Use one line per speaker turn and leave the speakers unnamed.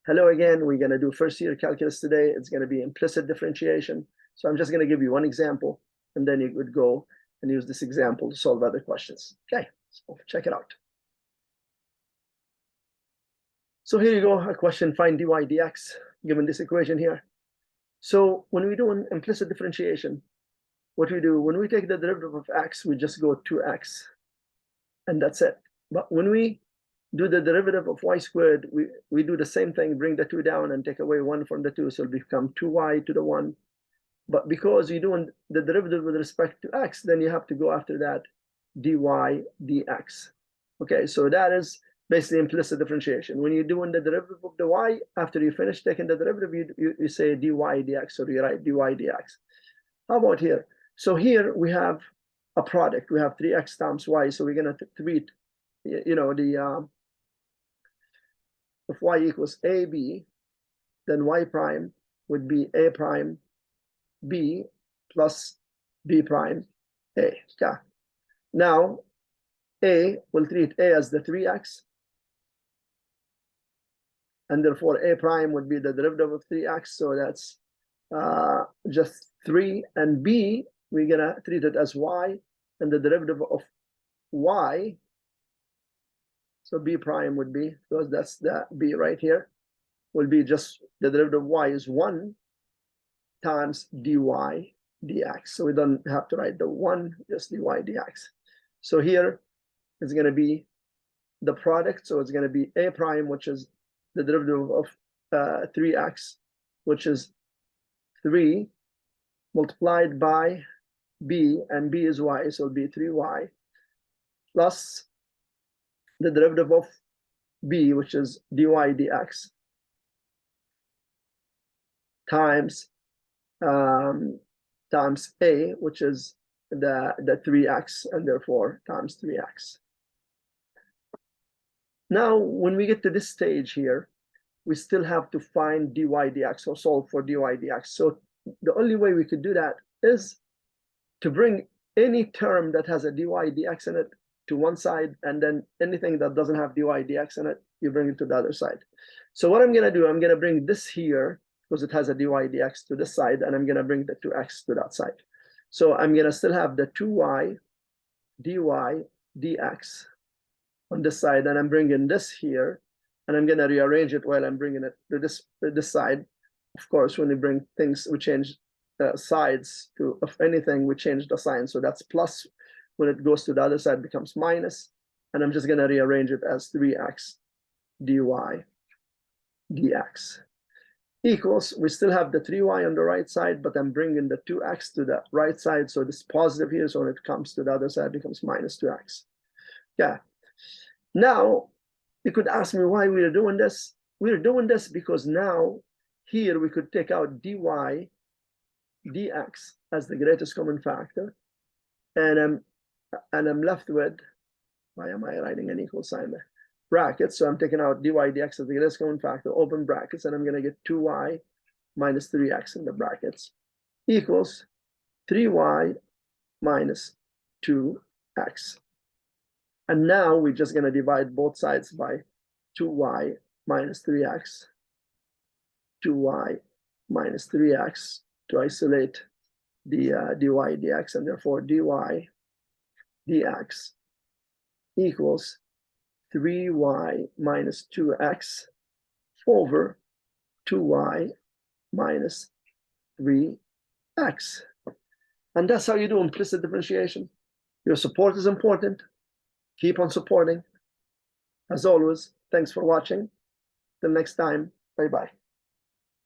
Hello again, we're going to do first year calculus today. It's going to be implicit differentiation. So I'm just going to give you one example, and then you would go and use this example to solve other questions. Okay, so check it out. So here you go, a question, find dy dx, given this equation here. So when we do an implicit differentiation, what we do, when we take the derivative of x, we just go 2x, and that's it. But when we do the derivative of y squared, we do the same thing, bring the 2 down and take away 1 from the 2, so it'll become 2y to the 1. But because you're doing the derivative with respect to x, then you have to go after that dy dx. Okay, so that is basically implicit differentiation. When you're doing the derivative of the y, after you finish taking the derivative, you say dy dx, or you write dy dx. How about here? So here we have a product. We have 3x times y, so we're going to treat, if y equals ab, then y prime would be a prime b plus b prime a. Okay. Now, a will treat a as the 3x, and therefore a prime would be the derivative of 3x, so that's just 3, and b, we're going to treat it as y, and the derivative of y, so b prime would be, because that's the b right here, will be just the derivative of y is 1 times dy dx. So we don't have to write the 1, just dy dx. So here it's going to be the product. So it's going to be a prime, which is the derivative of 3x, which is 3 multiplied by b, and b is y, so it'll be 3y, plus the derivative of b, which is dy dx, times times a, which is the 3x, and therefore times 3x. Now, when we get to this stage here, we still have to find dy dx, or solve for dy dx. So the only way we could do that is to bring any term that has a dy dx in it to one side, and then anything that doesn't have dy dx in it, you bring it to the other side. So what I'm going to do, I'm going to bring this here, because it has a dy dx, to this side, and I'm going to bring the 2x to that side. So I'm going to still have the 2y dy dx on this side, and I'm bringing this here, and I'm going to rearrange it while I'm bringing it to this side. Of course, when we bring things, we change sides to, if anything, we change the sign. So that's plus. When it goes to the other side, it becomes minus, and I'm just going to rearrange it as 3x dy dx equals, we still have the 3y on the right side, but I'm bringing the 2x to the right side, so this positive here, so when it comes to the other side, it becomes minus 2x. Yeah. Now, you could ask me why we are doing this. We're doing this because now, here we could take out dy dx as the greatest common factor, and I'm left with, why am I writing an equal sign there? Brackets, so I'm taking out dy dx as the greatest common factor, open brackets, and I'm going to get 2y minus 3x in the brackets equals 3y minus 2x. And now we're just going to divide both sides by 2y minus 3x, 2y minus 3x to isolate the dy dx, and therefore dy dx equals 3y minus 2x over 2y minus 3x. And that's how you do implicit differentiation. Your support is important. Keep on supporting. As always, thanks for watching. Till next time, bye-bye.